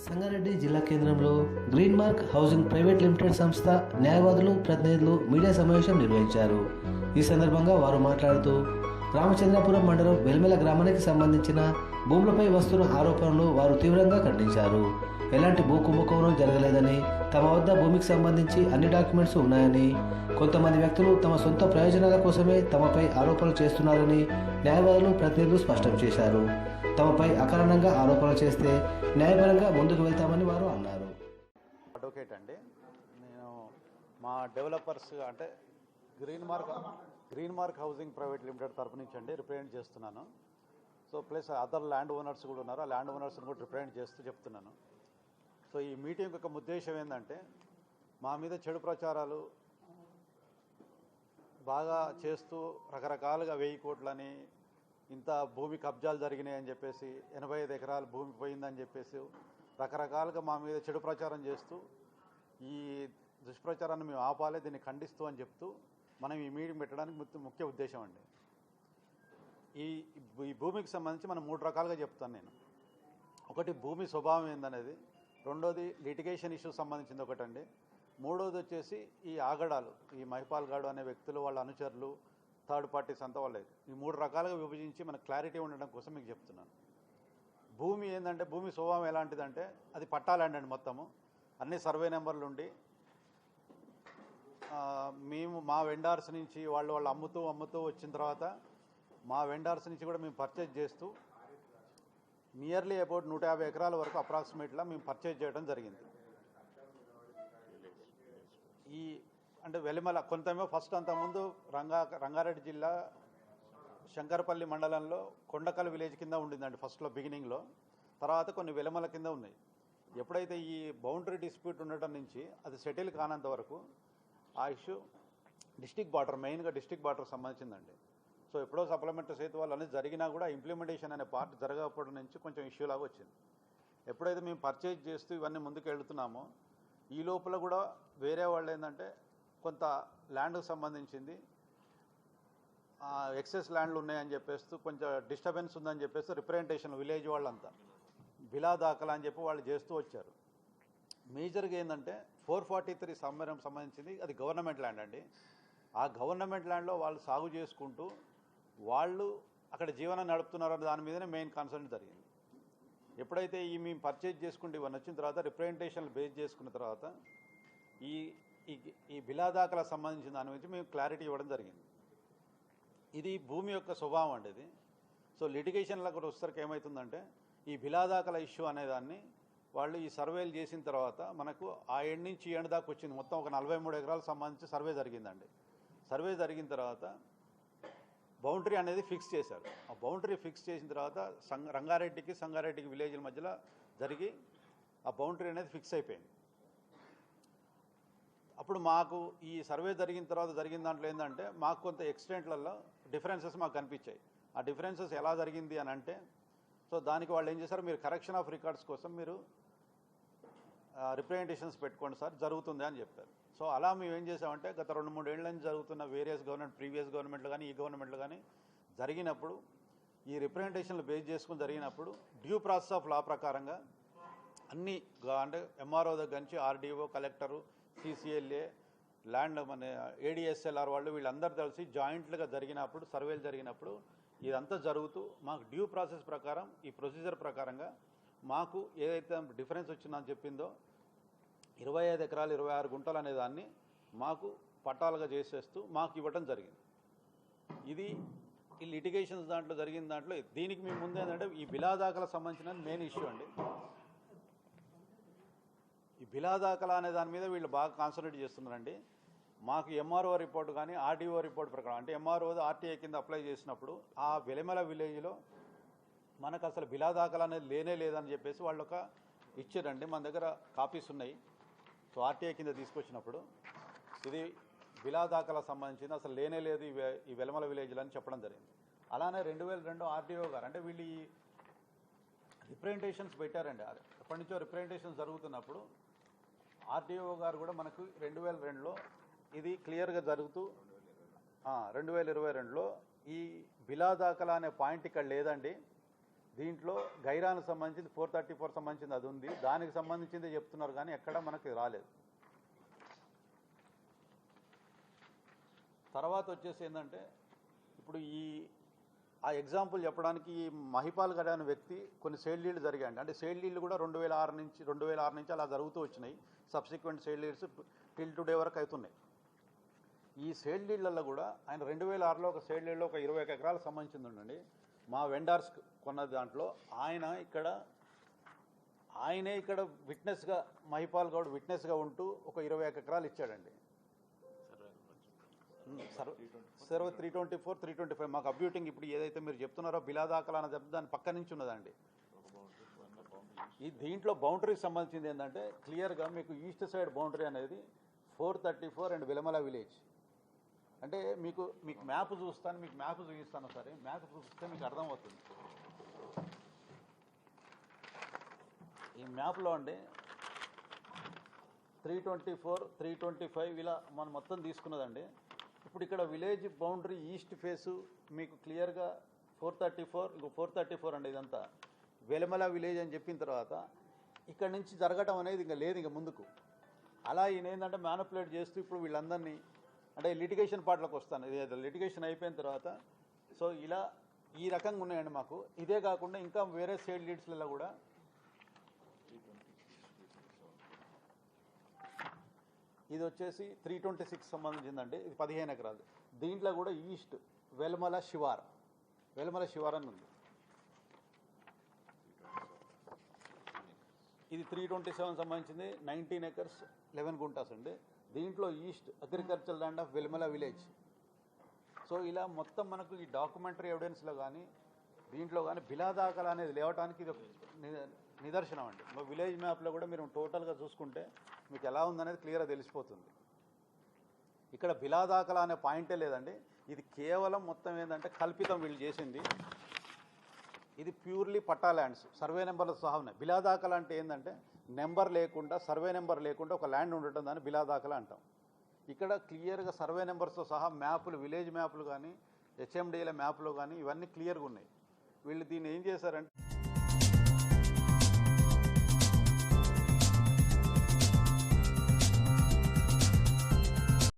సంగారెడ్డి జిల్లా కేంద్రంలో green mark housing private limited సంస్థ న్యాయవాదులు ప్రతినిధులు మీడియా సమావేశం నిర్వహించారు. ఈ సందర్భంగా వారు మాట్లాడుతూ రామచంద్రపురం మండలం వెల్మెల గ్రామానికి సంబంధించిన భూములపై వస్తున్న ఆరోపణలు వారు తీవ్రంగా ఖండించారు. ఎలాంటి భూ కుంభకోణం జరగలేదని, తమ వద్ద భూమికి సంబంధించి అన్ని డాక్యుమెంట్స్ ఉన్నాయని, కొంతమంది వ్యక్తులు తమ సొంత ప్రయోజనాల కోసమే తమపై ఆరోపణలు చేస్తున్నారని న్యాయవాదులు ప్రతినిధులు స్పష్టం చేశారు. తమపై అకారణంగా ఆరోపణలు చేస్తే న్యాయపరంగా ముందుకు వెళ్తామని వారు అన్నారు. అడ్వకేట్ అండి, నేను మా డెవలపర్స్ అంటే green mark housing private limited తరపు నుంచి అండి రిప్రజెంట్ చేస్తున్నాను. So plus other land owners కూడా ఉన్నారు, ఆ ల్యాండ్ ఓనర్స్ని కూడా రిప్రజెంట్ చేస్తూ చెప్తున్నాను. సో ఈ మీటింగ్ యొక్క ఉద్దేశం ఏంటంటే, మా మీద చెడు ప్రచారాలు బాగా చేస్తూ రకరకాలుగా 1000 కోట్లని, ఇంత భూమి కబ్జాలు జరిగినాయని చెప్పేసి, 85 ఎకరాల భూమి పోయిందని చెప్పేసి రకరకాలుగా మా మీద చెడు ప్రచారం చేస్తూ, ఈ దుష్ప్రచారాన్ని మేము ఆపాలి, దీన్ని ఖండిస్తూ అని చెప్తూ మనం ఈ మీటింగ్ పెట్టడానికి ముఖ్య ఉద్దేశం అండి. ఈ భూమికి సంబంధించి మనం 3 రకాలుగా చెప్తాను నేను. ఒకటి భూమి స్వభావం ఏందనేది, రెండోది లిటిగేషన్ ఇష్యూ సంబంధించింది ఒకటండి, మూడోది వచ్చేసి ఈ ఆగడాలు, ఈ మహిపాల్ గాడు అనే వ్యక్తులు వాళ్ళ అనుచరులు థర్డ్ పార్టీస్ అంతా వాళ్ళే. ఈ 3 రకాలుగా విభజించి మనకు క్లారిటీ ఉండడం కోసం మీకు చెప్తున్నాను. భూమి ఏంటంటే, భూమి స్వభావం ఎలాంటిదంటే అది పట్టా ల్యాండ్ అండి. మొత్తము అన్ని సర్వే నెంబర్లు ఉండి, మేము మా వెండార్స్ నుంచి వాళ్ళు అమ్ముతూ వచ్చిన తర్వాత మా వెండార్స్ నుంచి కూడా మేము పర్చేజ్ చేస్తూ నియర్లీ అబౌట్ 150 ఎకరాల వరకు అప్రాక్సిమేట్గా మేము పర్చేజ్ చేయడం జరిగింది. ఈ అంటే వెలిమల కొంతమేమో ఫస్ట్ అంతకుముందు రంగారెడ్డి జిల్లా శంకరపల్లి మండలంలో కొండకల్ విలేజ్ కింద ఉండిందండి ఫస్ట్లో బిగినింగ్లో. తర్వాత కొన్ని వెలిమల కింద ఉన్నాయి. ఎప్పుడైతే ఈ బౌండరీ డిస్ప్యూట్ ఉండటం నుంచి అది సెటిల్ కానంత వరకు ఆ ఇష్యూ డిస్టిక్ బార్డర్, మెయిన్గా డిస్టిక్ బార్డర్ సంబంధించిందండి. సో ఎప్పుడో సప్లిమెంటరీ సేతు వాళ్ళు అనేది జరిగినా కూడా ఇంప్లిమెంటేషన్ అనే పార్ట్ జరగకపోవడం నుంచి కొంచెం ఇష్యూ లాగా వచ్చింది. ఎప్పుడైతే మేము పర్చేజ్ చేస్తూ ఇవన్నీ ముందుకు వెళుతున్నామో, ఈ లోపల కూడా వేరే వాళ్ళు ఏంటంటే కొంత ల్యాండ్కి సంబంధించింది ఎక్సెస్ ల్యాండ్లు ఉన్నాయని చెప్పేస్తూ కొంచెం డిస్టర్బెన్స్ ఉందని చెప్పేసి రిప్రజెంటేషన్ విలేజ్ వాళ్ళంతా బిలా దాఖలా అని చెప్పి వాళ్ళు చేస్తూ వచ్చారు. మేజర్గా ఏంటంటే 443 సంబంధించింది అది గవర్నమెంట్ ల్యాండ్ అండి. ఆ గవర్నమెంట్ ల్యాండ్లో వాళ్ళు సాగు చేసుకుంటూ వాళ్ళు అక్కడ జీవనం నడుపుతున్నారన్న దాని మీదనే మెయిన్ కన్సర్న్ జరిగింది. ఎప్పుడైతే ఈ మేము పర్చేజ్ చేసుకుంటే ఇవన్నీ వచ్చిన తర్వాత రిప్రజెంటేషన్లు బేస్ చేసుకున్న తర్వాత ఈ బిలా దాఖలా సంబంధించిన దాని గురించి మేము క్లారిటీ ఇవ్వడం జరిగింది. ఇది భూమి యొక్క స్వభావం అండి ఇది. సో లిటిగేషన్లో కూడా వచ్చేసరికి ఏమవుతుందంటే, ఈ బిలా దాఖలా ఇష్యూ అనేదాన్ని వాళ్ళు ఈ సర్వేలు చేసిన తర్వాత మనకు ఆ ఎండ్ నుంచి ఈ ఎండ్ దాకా వచ్చింది. మొత్తం ఒక 43 ఎకరాలకు సంబంధించి సర్వే జరిగిందండి. సర్వే జరిగిన తర్వాత బౌండరీ అనేది ఫిక్స్ చేశారు. ఆ బౌండరీ ఫిక్స్ చేసిన తర్వాత సంగారెడ్డికి విలేజ్ల మధ్యలో జరిగి ఆ బౌండరీ అనేది ఫిక్స్ అయిపోయింది. అప్పుడు మాకు ఈ సర్వే జరిగిన తర్వాత జరిగిన దాంట్లో ఏంటంటే, మాకు కొంత ఎక్స్టెంట్లలో డిఫరెన్సెస్ మాకు కనిపించాయి. ఆ డిఫరెన్సెస్ ఎలా జరిగింది అని అంటే, సో దానికి వాళ్ళు ఏం చేశారు, మీరు కరెక్షన్ ఆఫ్ రికార్డ్స్ కోసం మీరు రిప్రజెంటేషన్స్ పెట్టుకోండి సార్, జరుగుతుంది అని చెప్పారు. సో అలా మేము ఏం చేసామంటే, గత 2-3 ఏళ్ళ నుంచి జరుగుతున్న వేరియస్ ప్రీవియస్ గవర్నమెంట్లు కానీ ఈ గవర్నమెంట్లు కానీ జరిగినప్పుడు ఈ రిప్రజెంటేషన్లు బేస్ చేసుకుని జరిగినప్పుడు డ్యూ ప్రాసెస్ ఆఫ్ లా ప్రకారంగా అన్ని అంటే ఎంఆర్ఓ దగ్గర నుంచి ఆర్డీఓ, కలెక్టరు, సిసిఎల్ఏ, ల్యాండ్ మన ఏడిఎస్ఎల్ఆర్ వాళ్ళు వీళ్ళందరూ కలిసి జాయింట్లుగా జరిగినప్పుడు సర్వేలు జరిగినప్పుడు ఇదంతా జరుగుతూ మాకు డ్యూ ప్రాసెస్ ప్రకారం ఈ ప్రొసీజర్ ప్రకారంగా మాకు ఏదైతే డిఫరెన్స్ వచ్చిందని చెప్పిందో 25 ఎకరాలు 26 గుంటలు అనే దాన్ని మాకు పట్టాలుగా చేసేస్తూ మాకు ఇవ్వడం జరిగింది. ఇది ఈ లిటిగేషన్స్ దాంట్లో జరిగిన దాంట్లో దీనికి మేము ముందు ఏంటంటే, ఈ బిలా దాఖలా సంబంధించిన మెయిన్ ఇష్యూ అండి. ఈ బిలా దాఖలా అనే దాని మీద వీళ్ళు బాగా కాన్సన్ట్రేట్ చేస్తున్నారండి. మాకు ఎంఆర్ఓ రిపోర్ట్ కానీ ఆర్డీఓ రిపోర్ట్ ప్రకారం అంటే ఎంఆర్ఓ ఆర్టీఐ కింద అప్లై చేసినప్పుడు ఆ వెలిమల విలేజ్లో మనకు అసలు బిలా దాఖలా అనేది లేనే లేదని చెప్పేసి వాళ్ళు ఒక ఇచ్చారండి. మన దగ్గర కాపీస్ ఉన్నాయి. సో ఆర్టీఐ కింద తీసుకొచ్చినప్పుడు ఇది బిలా దాఖలా సంబంధించింది అసలు లేనే లేదు ఈ వెలిమల విలేజ్లో అని చెప్పడం జరిగింది. అలానే 2002 ఆర్టీఓ గారు అంటే వీళ్ళు ఈ రిప్రజెంటేషన్స్ పెట్టారండి. ఎప్పటి నుంచో రిప్రజెంటేషన్స్ జరుగుతున్నప్పుడు ఆర్టీఓ గారు కూడా మనకు 2002లో ఇది క్లియర్గా జరుగుతూ 2022లో ఈ బిలా దాఖలా అనే పాయింట్ ఇక్కడ లేదండి, దీంట్లో గైరానికి సంబంధించింది 434 సంబంధించింది అది ఉంది, దానికి సంబంధించింది చెప్తున్నారు కానీ ఎక్కడ మనకి రాలేదు. తర్వాత వచ్చేసి ఏంటంటే ఇప్పుడు ఆ ఎగ్జాంపుల్ చెప్పడానికి ఈ మహిపాల్ గడ్ అనే వ్యక్తి కొన్ని సేల్ డీళ్లు జరిగాయండి. అంటే సేల్ డీళ్లు కూడా 2006 నుంచి అలా జరుగుతూ వచ్చినాయి. Subsequent sale deals till today వరకు అవుతున్నాయి. ఈ సేల్ డీళ్లలో కూడా ఆయన 2006లో ఒక సేల్ డీల్లో ఒక 21 ఎకరాలకు సంబంధించింది ఉండండి. మా వెండర్స్ కొన్న దాంట్లో ఆయనే ఇక్కడ విట్నెస్గా మహిపాల్ గౌడ్ విట్నెస్గా ఉంటూ ఒక 21 ఎకరాలు ఇచ్చాడండి. సర్వే 324, 325 మాకు అబ్యూటింగ్ ఇప్పుడు ఏదైతే మీరు చెప్తున్నారో బిలాదాకలా అని చెప్తే దాని పక్క నుంచి ఉన్నదండి. ఈ దీంట్లో బౌండరీకి సంబంధించింది ఏంటంటే క్లియర్గా మీకు ఈస్ట్ సైడ్ బౌండరీ అనేది 434 అండ్ వెలమల విలేజ్. అంటే మీకు మ్యాప్ చూస్తాను, మీకు మ్యాప్ చూపిస్తాను. సరే మ్యాప్ చూపిస్తే మీకు అర్థమవుతుంది. ఈ మ్యాప్లో అండి 324, 325 ఇలా మనం మొత్తం తీసుకున్నదండి. ఇప్పుడు ఇక్కడ విలేజ్ బౌండరీ ఈస్ట్ ఫేసు మీకు క్లియర్గా 434 అండి. ఇదంతా వెలమల విలేజ్ అని చెప్పిన తర్వాత ఇక్కడ నుంచి జరగటం అనేది ఇంకా లేదు ఇంకా ముందుకు. అలా ఈయన ఏంటంటే మ్యానిపులేట్ చేస్తూ ఇప్పుడు వీళ్ళందరినీ అంటే లిటిగేషన్ పార్ట్లోకి వస్తాను. ఇది లిటిగేషన్ అయిపోయిన తర్వాత సో ఇలా ఈ రకంగా ఉన్నాయండి మాకు. ఇదే కాకుండా ఇంకా వేరే సేల్ డీడ్స్లలో కూడా ఇది వచ్చేసి 326 సంబంధించిందండి. ఇది 15 ఎకరాలు. దీంట్లో కూడా ఈస్ట్ వెలమల శివార్ అని ఉంది. ఇది 327 సంబంధించింది 19 ఎకర్స్ 11 గుంటాస్ అండి. దీంట్లో east agriculture land of వెలమల village. So ఇలా మొత్తం మనకు ఈ డాక్యుమెంటరీ ఎవిడెన్స్లో కానీ దీంట్లో కానీ బిలాదాకలా అనేది లేవటానికి ఇది ఒక నిదర్శనం అండి. విలేజ్ మ్యాప్లో కూడా మీరు టోటల్గా చూసుకుంటే మీకు ఎలా ఉందనేది క్లియర్గా తెలిసిపోతుంది. ఇక్కడ బిలాదాకలా అనే పాయింటే లేదండి. ఇది కేవలం మొత్తం ఏంటంటే కల్పితం వీళ్ళు చేసింది. ఇది ప్యూర్లీ పట్టా ల్యాండ్స్ సర్వే నెంబర్లు సహా ఉన్నాయి. బిలాదాకలా అంటే ఏంటంటే నెంబర్ లేకుండా సర్వే నెంబర్ లేకుండా ఒక ల్యాండ్ ఉండటం దాన్ని బిలాదాకలా అంటాం. ఇక్కడ క్లియర్గా సర్వే నెంబర్స్తో సహా మ్యాపులు విలేజ్ మ్యాపులు కానీ హెచ్ఎండిఏల మ్యాప్లు కానీ ఇవన్నీ క్లియర్గా ఉన్నాయి. వీళ్ళు దీన్ని ఏం చేశారంటే